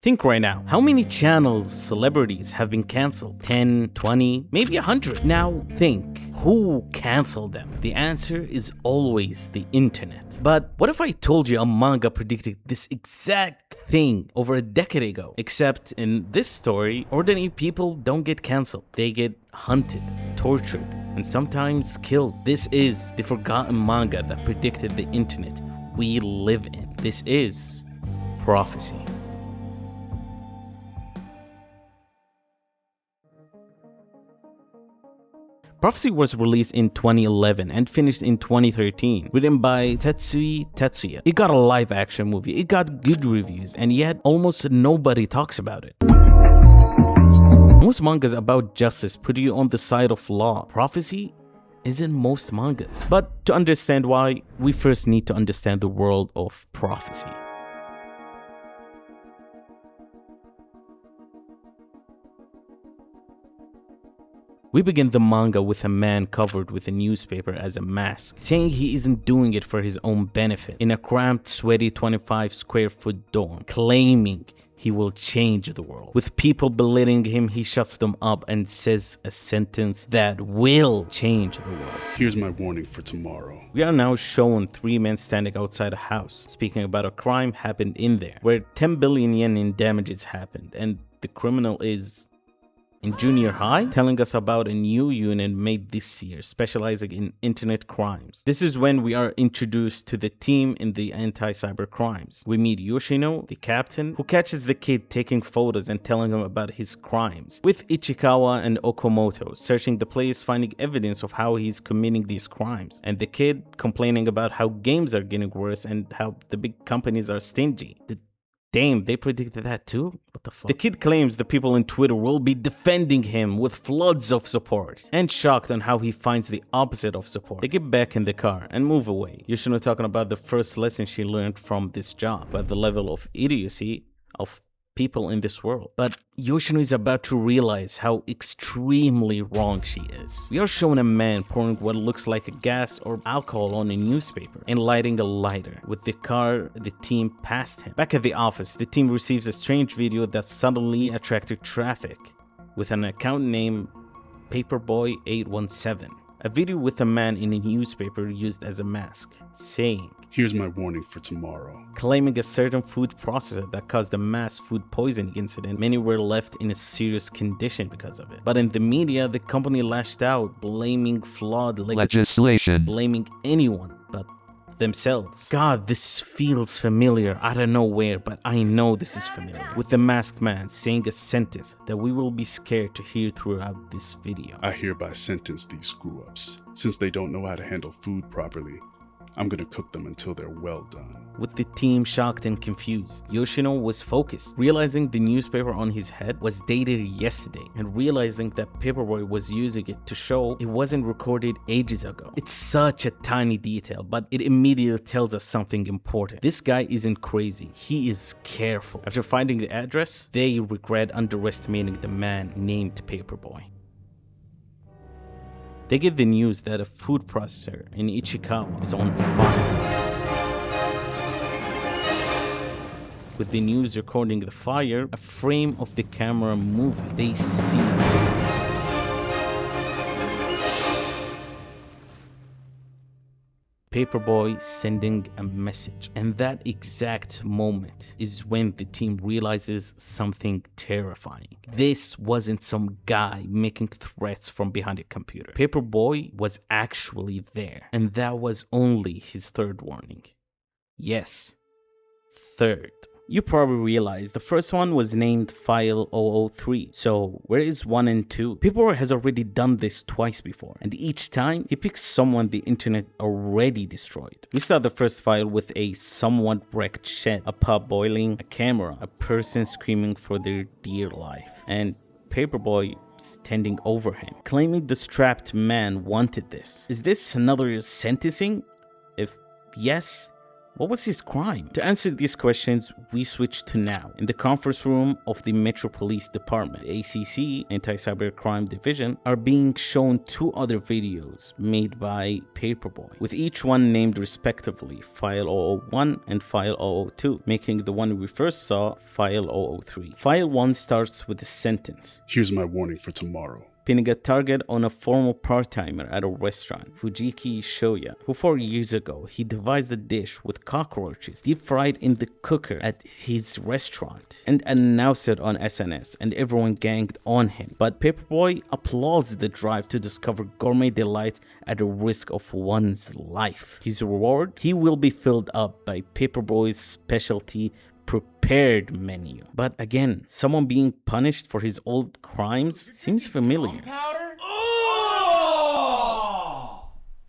Think right now, how many channels, celebrities have been cancelled? 10, 20, maybe 100. Now think, who cancelled them? The answer is always the internet. But what if I told you a manga predicted this exact thing over a decade ago? Except in this story, ordinary people don't get cancelled. They get hunted, tortured, and sometimes killed. This is the forgotten manga that predicted the internet we live in. This is Prophecy. Prophecy was released in 2011 and finished in 2013, written by Tetsuya Tsutsui. It got a live-action movie, it got good reviews, and yet almost nobody talks about it. Most mangas about justice put you on the side of law. Prophecy isn't most mangas. But to understand why, we first need to understand the world of prophecy. We begin the manga with a man covered with a newspaper as a mask, saying he isn't doing it for his own benefit, in a cramped, sweaty 25-square-foot dorm, claiming he will change the world. With people belittling him, he shuts them up and says a sentence that will change the world. Here's my warning for tomorrow. We are now shown three men standing outside a house, speaking about a crime happened in there, where 10 billion yen in damages happened, and the criminal is in junior high, telling us about a new unit made this year specializing in internet crimes. This is when we are introduced to the team in the anti-cyber crimes. We meet Yoshino, the captain, who catches the kid taking photos and telling him about his crimes, with Ichikawa and Okamoto searching the place, finding evidence of how he's committing these crimes, and the kid complaining about how games are getting worse and how the big companies are stingy. Damn, they predicted that too? What the fuck? The kid claims the people on Twitter will be defending him with floods of support, and shocked on how he finds the opposite of support. They get back in the car and move away. Yoshino talking about the first lesson she learned from this job, about the level of idiocy of people in this world. But Yoshino is about to realize how extremely wrong she is. We are shown a man pouring what looks like a gas or alcohol on a newspaper and lighting a lighter. With the car, the team passed him. Back at the office, the team receives a strange video that suddenly attracted traffic with an account name Paperboy 817. A video with a man in a newspaper used as a mask, saying, "Here's my warning for tomorrow." Claiming a certain food processor that caused a mass food poisoning incident. Many were left in a serious condition because of it. But in the media, the company lashed out, blaming flawed legislation, blaming anyone but themselves. God, this feels familiar. I don't know where, but I know this is familiar. With the masked man saying a sentence that we will be scared to hear throughout this video. "I hereby sentence these screw-ups. Since they don't know how to handle food properly, I'm gonna cook them until they're well done." With the team shocked and confused, Yoshino was focused, realizing the newspaper on his head was dated yesterday, and realizing that Paperboy was using it to show it wasn't recorded ages ago. It's such a tiny detail, but it immediately tells us something important. This guy isn't crazy, he is careful. After finding the address, they regret underestimating the man named Paperboy. They get the news that a food processor in Ichikawa is on fire. With the news recording the fire, a frame of the camera moving, they see Paperboy sending a message. And that exact moment is when the team realizes something terrifying. This wasn't some guy making threats from behind a computer. Paperboy was actually there. And that was only his third warning. Yes, third. You probably realize the first one was named File 003. So where is 1 and 2? Paperboy has already done this twice before, and each time he picks someone the internet already destroyed. We start the first file with a somewhat wrecked shed, a pot boiling, a camera, a person screaming for their dear life, and Paperboy standing over him, claiming the strapped man wanted this. Is this another sentencing? If yes, What was his crime? To answer these questions, we switch to now. In the conference room of the Metro Police Department, the ACC, Anti-Cybercrime Division, are being shown two other videos made by Paperboy, with each one named respectively File 001 and File 002, making the one we first saw File 003. File 1 starts with a sentence. Here's my warning for tomorrow. Pinning a target on a former part-timer at a restaurant, Fujiki Shoya, who 4 years ago, he devised a dish with cockroaches deep-fried in the cooker at his restaurant and announced it on SNS, and everyone ganged on him. But Paperboy applauds the drive to discover gourmet delights at the risk of one's life. His reward? He will be filled up by Paperboy's specialty prepared menu. But again, someone being punished for his old crimes seems familiar. Powder? Oh!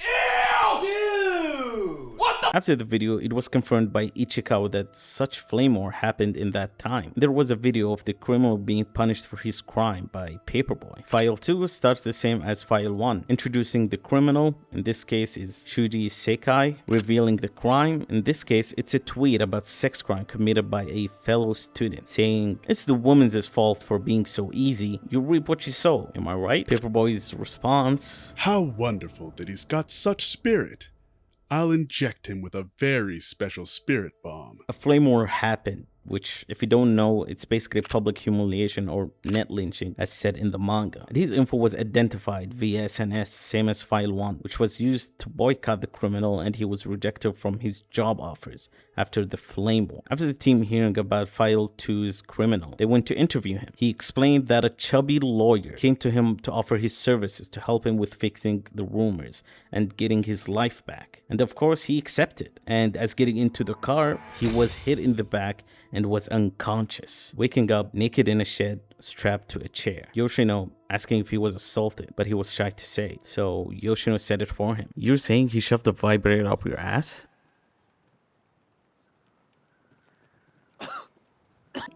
Ew! Dude! What the? After the video, it was confirmed by Ichikawa that such flame war happened in that time. There was a video of the criminal being punished for his crime by Paperboy. File 2 starts the same as File 1, introducing the criminal, in this case is Shuji Sekai, revealing the crime. In this case, it's a tweet about sex crime committed by a fellow student, saying, "It's the woman's fault for being so easy, you reap what you sow." Am I right? Paperboy's response: How wonderful that he's got such spirit. I'll inject him with a very special spirit bomb. A flame war happened, which, if you don't know, it's basically public humiliation or net lynching as said in the manga. And his info was identified via SNS, same as File 1, which was used to boycott the criminal, and he was rejected from his job offers after the flame war. After the team hearing about File 2's criminal, they went to interview him. He explained that a chubby lawyer came to him to offer his services to help him with fixing the rumors and getting his life back. And of course, he accepted. And as getting into the car, he was hit in the back and was unconscious, waking up naked in a shed, strapped to a chair. Yoshino asking if he was assaulted, but he was shy to say, so Yoshino said it for him. You're saying he shoved a vibrator up your ass?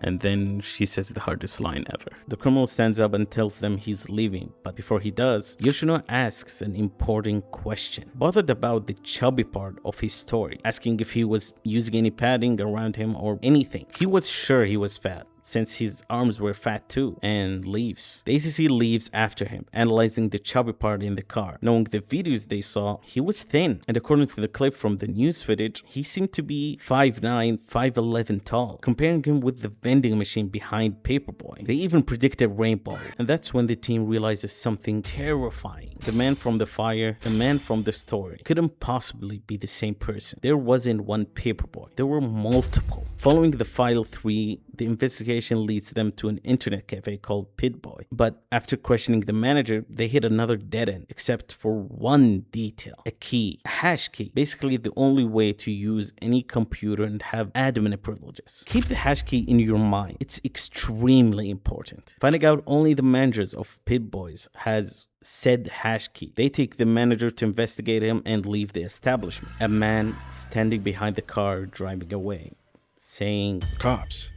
And then she says the hardest line ever. The criminal stands up and tells them he's leaving, but before he does, Yoshino asks an important question, bothered about the chubby part of his story, asking if he was using any padding around him or anything. He was sure he was fat, since his arms were fat too, and leaves. The ACC leaves after him, analyzing the chubby part in the car. Knowing the videos they saw, he was thin, and according to the clip from the news footage, he seemed to be 5'9", 5'11" tall, comparing him with the vending machine behind Paperboy. They even predicted rainbow, and that's when the team realizes something terrifying. The man from the fire, the man from the story, couldn't possibly be the same person. There wasn't one Paperboy, there were multiple. Following the File 3, the investigation leads them to an internet cafe called Pitboy. But after questioning the manager, they hit another dead end, except for one detail: a key, a hash key. Basically the only way to use any computer and have admin privileges. Keep the hash key in your mind, it's extremely important. Finding out only the managers of Pitboys has said hash key, they take the manager to investigate him and leave the establishment. A man standing behind the car driving away, saying, "Cops.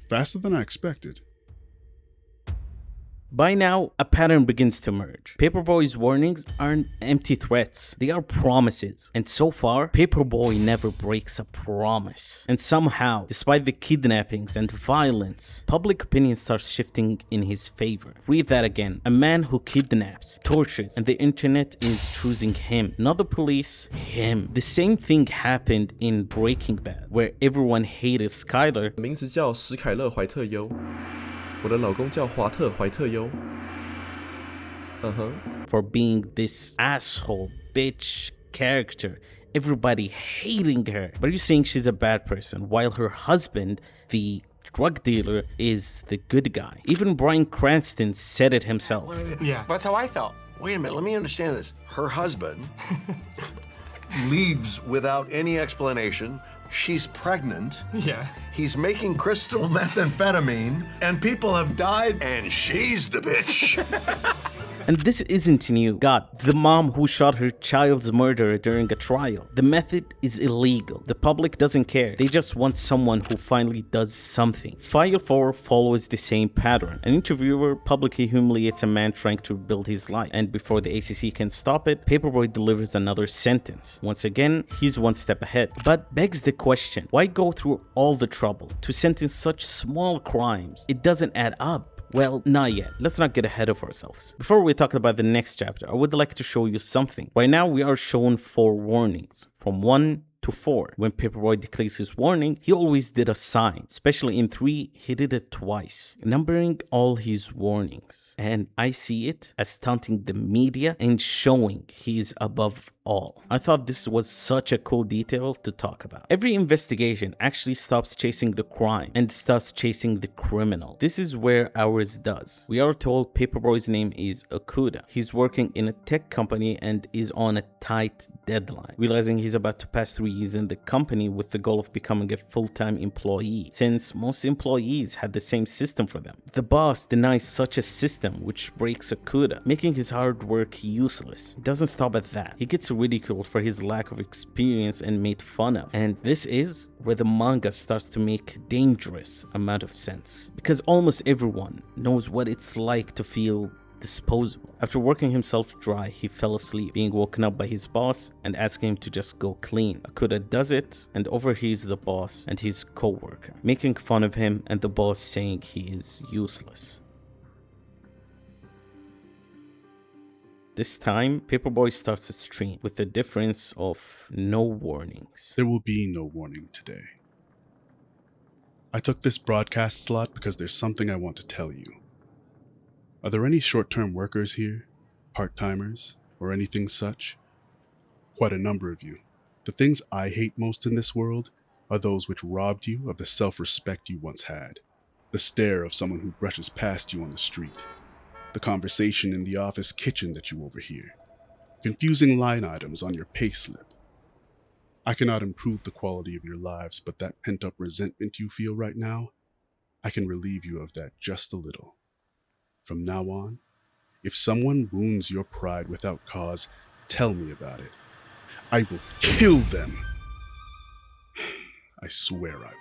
Faster than I expected." By now, a pattern begins to emerge. Paperboy's warnings aren't empty threats, they are promises. And so far, Paperboy never breaks a promise. And somehow, despite the kidnappings and violence, public opinion starts shifting in his favor. Read that again. A man who kidnaps, tortures, and the internet is choosing him. Not the police, him. The same thing happened in Breaking Bad, where everyone hated Skyler. 名字叫史凯勒·怀特优，我的老公叫华特·怀特优。For being this asshole, bitch character. Everybody hating her. But you're saying she's a bad person, while her husband, the drug dealer, is the good guy. Even Bryan Cranston said it himself. Yeah, that's how I felt. Wait a minute, let me understand this. Her husband leaves without any explanation. She's pregnant. Yeah. He's making crystal methamphetamine, and people have died, and she's the bitch. And this isn't new. God, the mom who shot her child's murderer during a trial. The method is illegal. The public doesn't care. They just want someone who finally does something. File 4 follows the same pattern. An interviewer publicly humiliates a man trying to rebuild his life, and before the ACC can stop it, Paperboy delivers another sentence. Once again, he's one step ahead. But begs the question, why go through all the trouble to sentence such small crimes? It doesn't add up. Well, not yet. Let's not get ahead of ourselves. Before we talk about the next chapter, I would like to show you something. Right now, we are shown 4 warnings, from 1 to 4. When Paperboy declares his warning, he always did a sign. Especially in 3, he did it twice, numbering all his warnings. And I see it as taunting the media and showing he is above all. I thought this was such a cool detail to talk about. Every investigation actually stops chasing the crime and starts chasing the criminal. This is where ours does. We are told Paperboy's name is Okuda. He's working in a tech company and is on a tight deadline, realizing he's about to pass 3 years in the company with the goal of becoming a full-time employee, since most employees had the same system for them. The boss denies such a system, which breaks Okuda, making his hard work useless. It doesn't stop at that. He gets ridiculed for his lack of experience and made fun of. And this is where the manga starts to make dangerous amount of sense, because almost everyone knows what it's like to feel disposable. After working himself dry, he fell asleep, being woken up by his boss and asking him to just go clean. Okuda does it and overhears the boss and his co-worker making fun of him, and the boss saying he is useless. This time, Paperboy starts a stream with the difference of no warnings. There will be no warning today. I took this broadcast slot because there's something I want to tell you. Are there any short-term workers here? Part-timers? Or anything such? Quite a number of you. The things I hate most in this world are those which robbed you of the self-respect you once had. The stare of someone who brushes past you on the street. The conversation in the office kitchen that you overhear. Confusing line items on your payslip. I cannot improve the quality of your lives, but that pent-up resentment you feel right now, I can relieve you of that just a little. From now on, if someone wounds your pride without cause, tell me about it. I will kill them. I swear I will.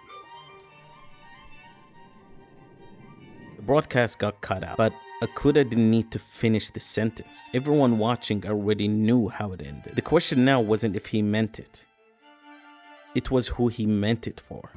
The broadcast got cut out, but Okuda didn't need to finish the sentence. Everyone watching already knew how it ended. The question now wasn't if he meant it. It was who he meant it for.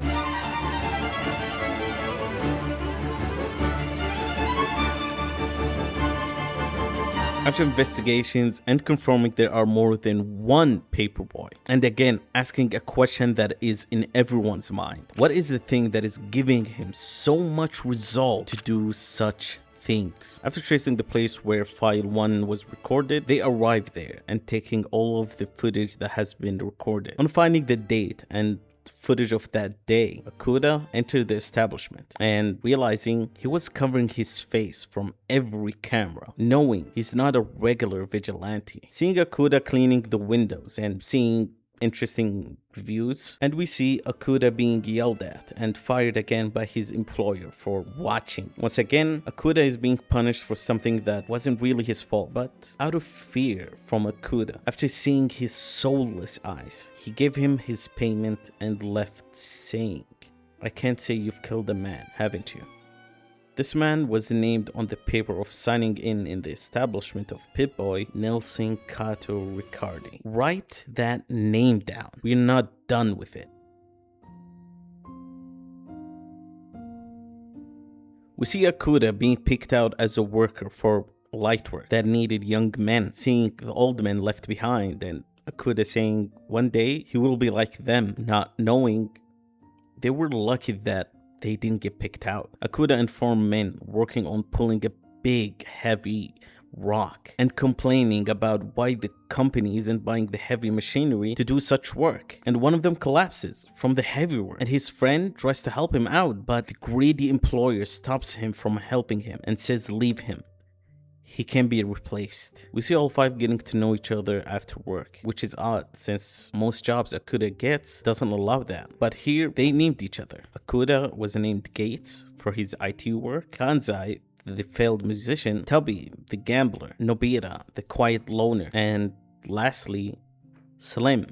After investigations and confirming there are more than one Paperboy, and again asking a question that is in everyone's mind. What is the thing that is giving him so much resolve to do such things? After tracing the place where file 1 was recorded, they arrive there and taking all of the footage that has been recorded. On finding the date and footage of that day, Okuda entered the establishment and realizing he was covering his face from every camera, knowing he's not a regular vigilante. Seeing Okuda cleaning the windows and seeing interesting views, and we see Okuda being yelled at and fired again by his employer for watching. Once again, Okuda is being punished for something that wasn't really his fault, but out of fear from Okuda. After seeing his soulless eyes, he gave him his payment and left saying, "I can't say you've killed a man, haven't you?" This man was named on the paper of signing in the establishment of Pip-Boy, Nelsin Kato-Ricarte. Write that name down. We're not done with it. We see Okuda being picked out as a worker for light work that needed young men, seeing the old men left behind, and Okuda saying one day he will be like them, not knowing they were lucky that they didn't get picked out. Okuda informed men working on pulling a big, heavy rock and complaining about why the company isn't buying the heavy machinery to do such work. And one of them collapses from the heavy work, and his friend tries to help him out, but the greedy employer stops him from helping him and says leave him. He can be replaced. We see all 5 getting to know each other after work, which is odd since most jobs Okuda gets doesn't allow that. But here they named each other. Okuda was named Gates for his IT work, Kanzai the failed musician, Tubby, the gambler, Nobita, the quiet loner, and lastly, Slim,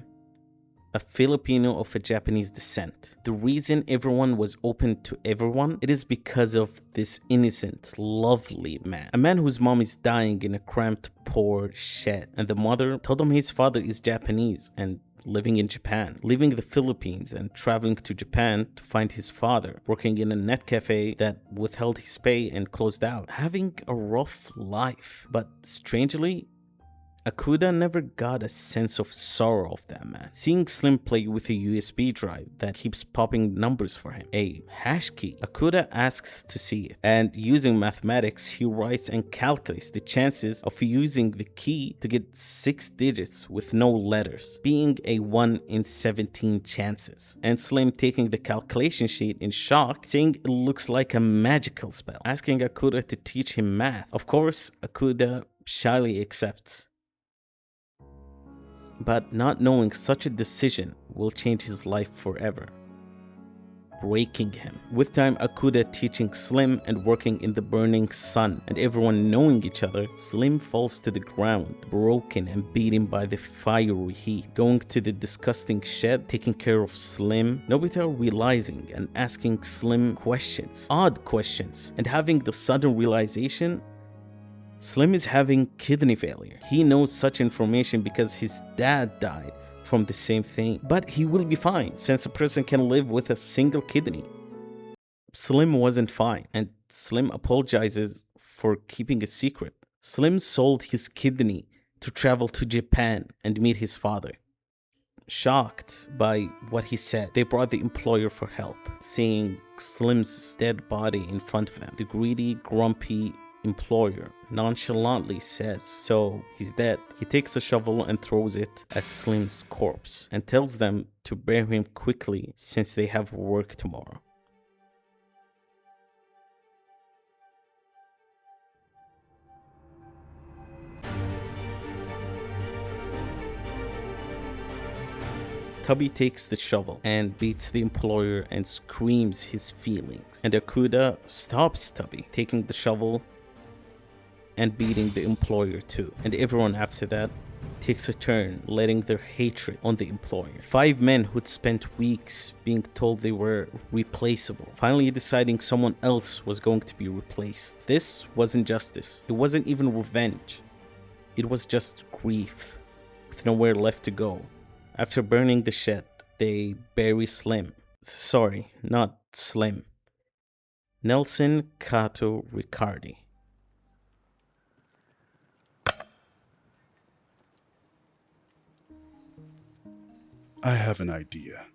a Filipino of a Japanese descent. The reason everyone was open to everyone, it is because of this innocent, lovely man. A man whose mom is dying in a cramped, poor shed, and the mother told him his father is Japanese and living in Japan, leaving the Philippines and traveling to Japan to find his father, working in a net cafe that withheld his pay and closed out, having a rough life. But strangely, Akuda never got a sense of sorrow of that man. Seeing Slim play with a USB drive that keeps popping numbers for him, a hash key, Akuda asks to see it. And using mathematics, he writes and calculates the chances of using the key to get 6 digits with no letters, being a 1 in 17 chances. And Slim taking the calculation sheet in shock, saying it looks like a magical spell, asking Akuda to teach him math. Of course, Akuda shyly accepts, but not knowing such a decision will change his life forever, breaking him. With time, Akuda teaching Slim and working in the burning sun and everyone knowing each other, Slim falls to the ground, broken and beaten by the fiery heat. Going to the disgusting shed, taking care of Slim, Nobita realizing and asking Slim questions, odd questions, and having the sudden realization Slim is having kidney failure. He knows such information because his dad died from the same thing. But he will be fine since a person can live with a single kidney. Slim wasn't fine, and Slim apologizes for keeping a secret. Slim sold his kidney to travel to Japan and meet his father. Shocked by what he said, they brought the employer for help, seeing Slim's dead body in front of them. The greedy, grumpy employer nonchalantly says, "So he's dead." He takes a shovel and throws it at Slim's corpse and tells them to bury him quickly since they have work tomorrow. Tubby takes the shovel and beats the employer and screams his feelings. And Akuda stops Tubby, taking the shovel and beating the employer too. And everyone after that takes a turn, letting their hatred on the employer. 5 men who'd spent weeks being told they were replaceable, finally deciding someone else was going to be replaced. This wasn't justice. It wasn't even revenge. It was just grief, with nowhere left to go. After burning the shed, they bury Slim. Sorry, not Slim. Nelsin Kato-Ricarte. I have an idea.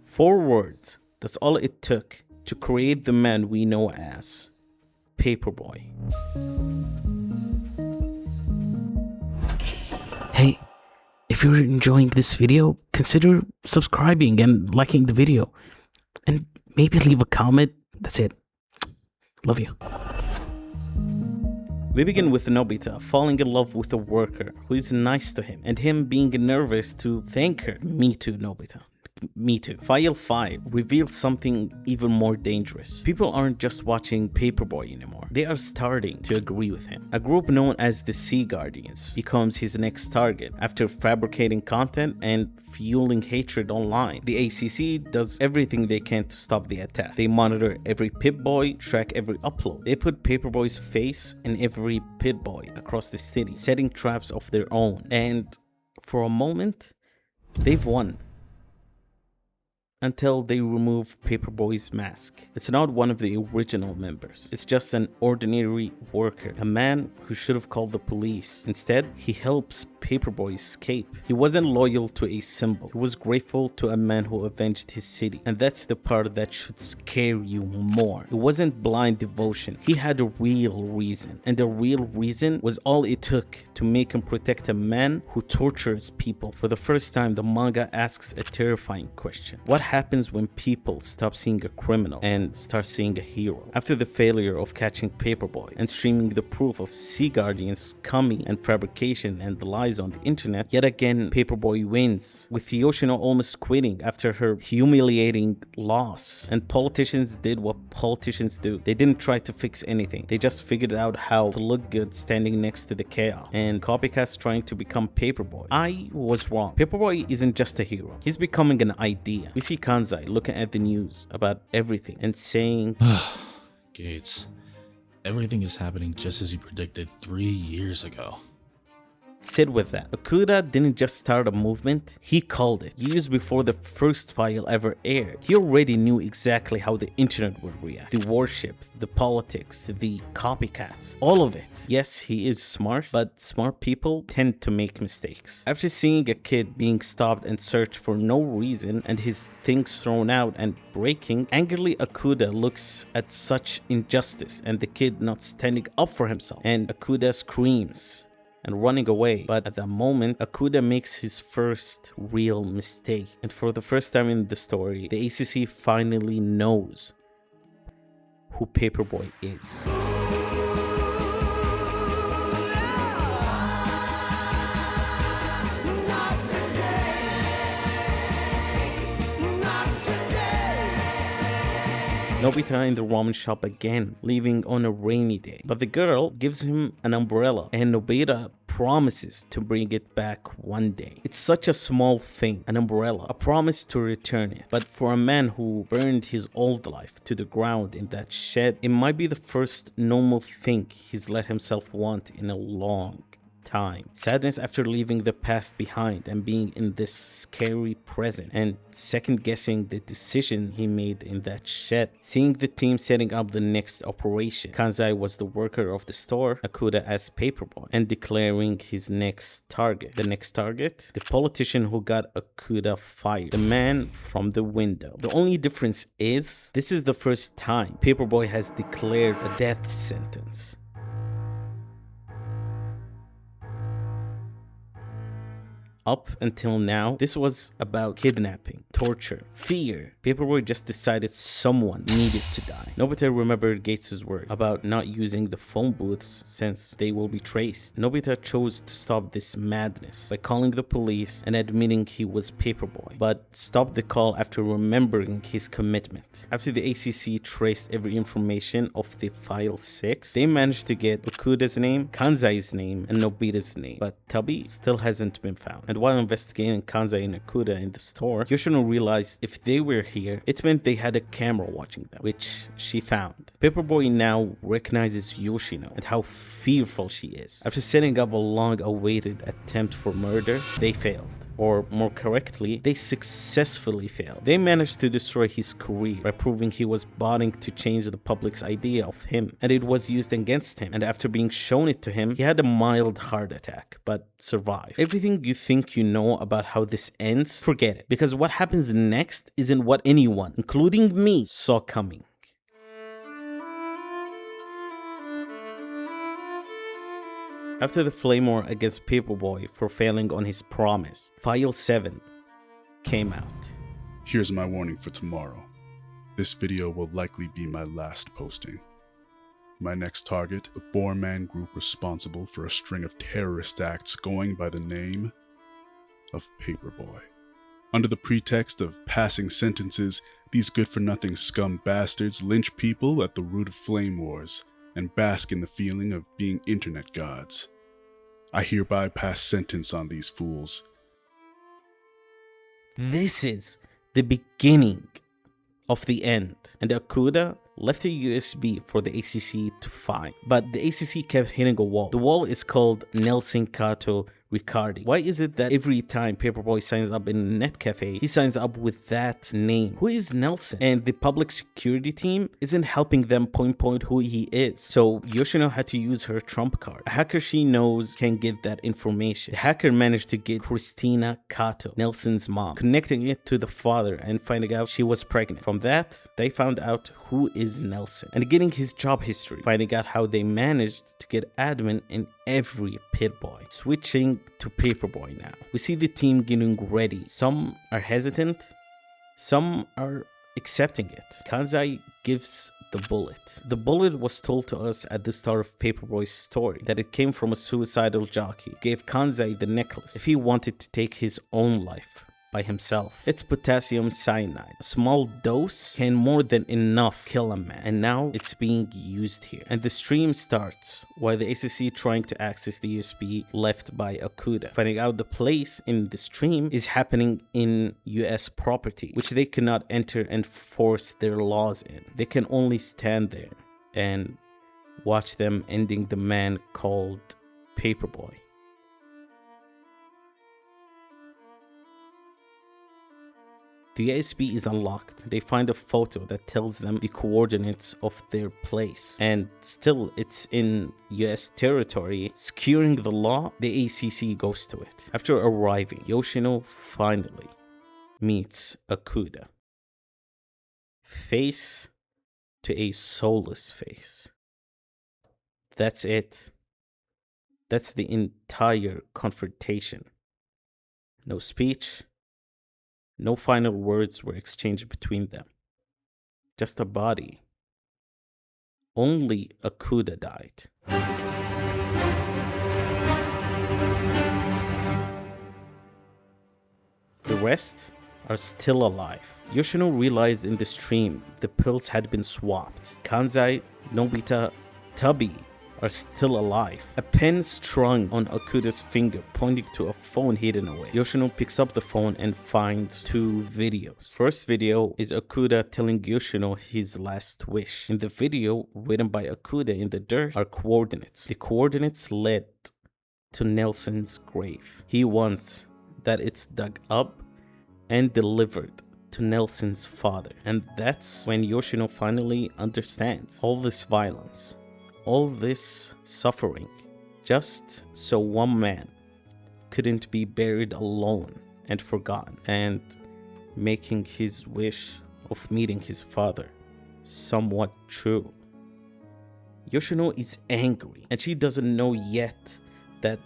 4 words. That's all it took to create the man we know as Paperboy. Hey, if you're enjoying this video, consider subscribing and liking the video. And maybe leave a comment. That's it. Love you. We begin with Nobita falling in love with a worker who is nice to him and him being nervous to thank her. Me too, Nobita. Me too. File 5 reveals something even more dangerous. People aren't just watching Paperboy anymore. They are starting to agree with him. A group known as the Sea Guardians becomes his next target after fabricating content and fueling hatred online. The ACC does everything they can to stop the attack. They monitor every Pip-Boy, track every upload. They put Paperboy's face in every Pip-Boy across the city, setting traps of their own. And for a moment, they've won. Until they remove Paperboy's mask. It's not one of the original members. It's just an ordinary worker, a man who should have called the police. Instead, he helps Paperboy escape. He wasn't loyal to a symbol. He was grateful to a man who avenged his city. And that's the part that should scare you more. It wasn't blind devotion. He had a real reason. And the real reason was all it took to make him protect a man who tortures people. For the first time, the manga asks a terrifying question. What happens when people stop seeing a criminal and start seeing a hero. After the failure of catching Paperboy and streaming the proof of Sea Guardian's scummy and fabrication and the lies on the internet, yet again Paperboy wins, with Yoshino almost quitting after her humiliating loss. And politicians did what politicians do. They didn't try to fix anything. They just figured out how to look good standing next to the chaos. And Copycats trying to become Paperboy. I was wrong. Paperboy isn't just a hero. He's becoming an idea. We see Kanzai looking at the news about everything and saying, Gates, everything is happening just as you predicted 3 years ago. sit with that. Okuda didn't just start a movement, he called it. Years before the first file ever aired, he already knew exactly how the internet would react. The warship, the politics, the copycats, all of it. Yes, he is smart, but smart people tend to make mistakes. After seeing a kid being stopped and searched for no reason and his things thrown out and breaking, angrily Okuda looks at such injustice and the kid not standing up for himself, and Okuda screams and running away. But at that moment, Okuda makes his first real mistake. And for the first time in the story, the ACC finally knows who Paperboy is. Nobita in the ramen shop again, leaving on a rainy day. But the girl gives him an umbrella and Nobita promises to bring it back one day. It's such a small thing, an umbrella, a promise to return it. But for a man who burned his old life to the ground in that shed, it might be the first normal thing he's let himself want in a long time. Sadness after leaving the past behind and being in this scary present, and second guessing the decision he made in that shed. Seeing the team setting up the next operation, Kanzai was the worker of the store, Okuda as Paperboy, and declaring his next target. The next target? The politician who got Okuda fired, the man from the window. The only difference is, this is the first time Paperboy has declared a death sentence. Up until now, this was about kidnapping, torture, fear. Paperboy just decided someone needed to die. Nobita remembered Gates' word about not using the phone booths since they will be traced. Nobita chose to stop this madness by calling the police and admitting he was Paperboy, but stopped the call after remembering his commitment. After the ACC traced every information of the File 6, they managed to get Okuda's name, Kanzai's name, and Nobita's name, but Tabi still hasn't been found. And while investigating Kanzai and Okuda in the store, Yoshino realized if they were here, it meant they had a camera watching them, which she found. Paperboy now recognizes Yoshino and how fearful she is. After setting up a long-awaited attempt for murder, they failed. Or more correctly, they successfully failed. They managed to destroy his career by proving he was botting to change the public's idea of him, and it was used against him. And after being shown it to him, he had a mild heart attack, but survived. Everything you think you know about how this ends, forget it, because what happens next isn't what anyone, including me, saw coming. After the flame war against Paperboy for failing on his promise, File 7 came out. Here's my warning for tomorrow. This video will likely be my last posting. My next target, the 4-man group responsible for a string of terrorist acts going by the name of Paperboy. Under the pretext of passing sentences, these good-for-nothing scum bastards lynch people at the root of flame wars and bask in the feeling of being internet gods. I hereby pass sentence on these fools. This is the beginning of the end, and Okuda left a USB for the ACC to find. But the ACC kept hitting a wall. The wall is called Nelsin Kato-Ricarte. Why is it that every time Paperboy signs up in a net cafe, he signs up with that name? Who is Nelson? And the public security team isn't helping them pinpoint who he is. So Yoshino had to use her trump card. A hacker she knows can get that information. The hacker managed to get Christina Kato, Nelson's mom, connecting it to the father and finding out she was pregnant. From that, they found out who is Nelson and getting his job history, finding out how they managed to get admin in every Pit-Boy. Switching to Paperboy now. We see the team getting ready. Some are hesitant, Some are accepting it. Kanzai gives the bullet. The bullet was told to us at the start of Paperboy's story that it came from a suicidal jockey. Gave Kanzai the necklace if he wanted to take his own life by himself. It's potassium cyanide. A small dose can more than enough kill a man, and now it's being used here. And the stream starts while the ACC trying to access the USB left by Okuda. Finding out the place in the stream is happening in US property, which they cannot enter and force their laws in. They can only stand there and watch them ending the man called Paperboy. The USB is unlocked. They find a photo that tells them the coordinates of their place. And still, it's in US territory. Skewering the law, the ACC goes to it. After arriving, Yoshino finally meets Okuda. Face to a soulless face. That's it. That's the entire confrontation. No speech. No final words were exchanged between them. Just a body. Only Okuda died. The rest are still alive. Yoshino realized in the stream the pills had been swapped. Kanzai, Nobita, Tubby are still alive. A pen strung on Okuda's finger pointing to a phone hidden away. Yoshino picks up the phone and finds 2 videos. First video is Okuda telling Yoshino his last wish. In the video written by Okuda in the dirt are coordinates. The coordinates led to Nelsin's grave. He wants that it's dug up and delivered to Nelsin's father. And that's when Yoshino finally understands all this violence, all this suffering, just so one man couldn't be buried alone and forgotten, and making his wish of meeting his father somewhat true. Yoshino is angry, and she doesn't know yet that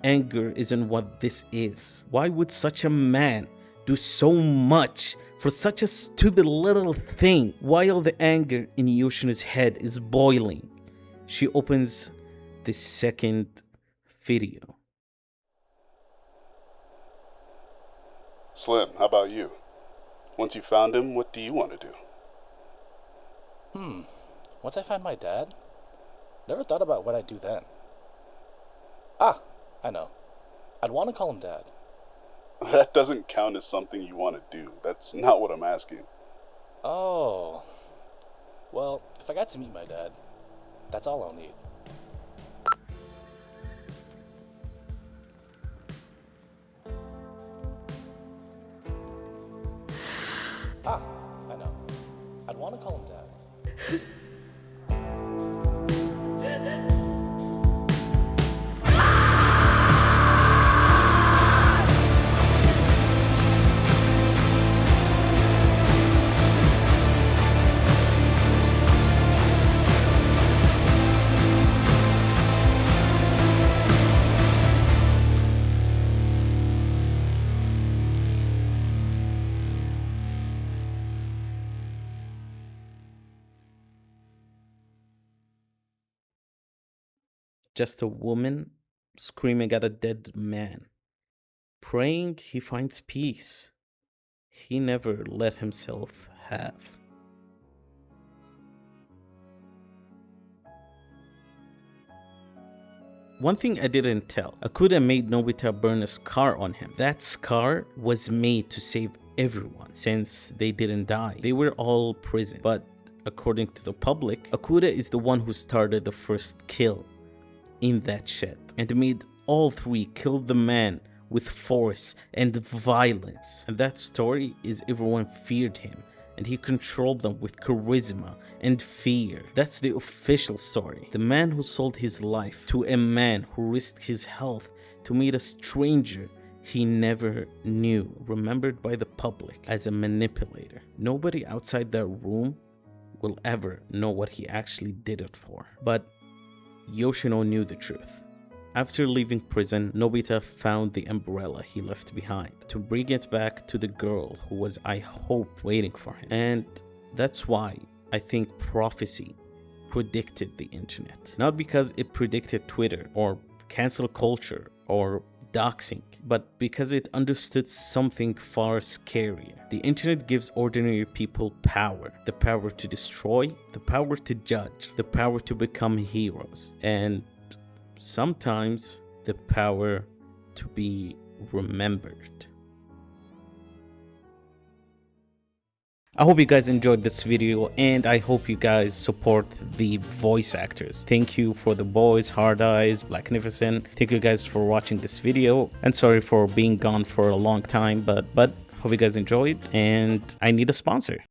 anger isn't what this is. Why would such a man do so much for such a stupid little thing? While the anger in Yoshino's head is boiling, she opens the second video. Slim, how about you? Once you found him, what do you want to do? Once I find my dad, never thought about what I'd do then. Ah, I know. I'd want to call him Dad. That doesn't count as something you want to do. That's not what I'm asking. Oh. Well, if I got to meet my dad, that's all I'll need. Ah, I know. I'd want to call him Dad. Just a woman screaming at a dead man, praying he finds peace he never let himself have. One thing I didn't tell, Okuda made Nobita burn a scar on him. That scar was made to save everyone, since they didn't die. They were all prison, but according to the public, Okuda is the one who started the first kill in that shed, and made all 3 kill the man with force and violence. And that story is everyone feared him, and he controlled them with charisma and fear. That's the official story. The man who sold his life to a man who risked his health to meet a stranger he never knew, remembered by the public as a manipulator. Nobody outside that room will ever know what he actually did it for. But Yoshino knew the truth. After leaving prison, Nobita found the umbrella he left behind to bring it back to the girl who was, I hope, waiting for him. And that's why I think prophecy predicted the internet. Not because it predicted Twitter or cancel culture or doxing, but because it understood something far scarier. The internet gives ordinary people power. The power to destroy, the power to judge, the power to become heroes, and sometimes the power to be remembered. I hope you guys enjoyed this video, and I hope you guys support the voice actors. Thank you for The Boys, Hard Eyes, Blacknificent. Thank you guys for watching this video, and sorry for being gone for a long time, but hope you guys enjoyed, and I need a sponsor.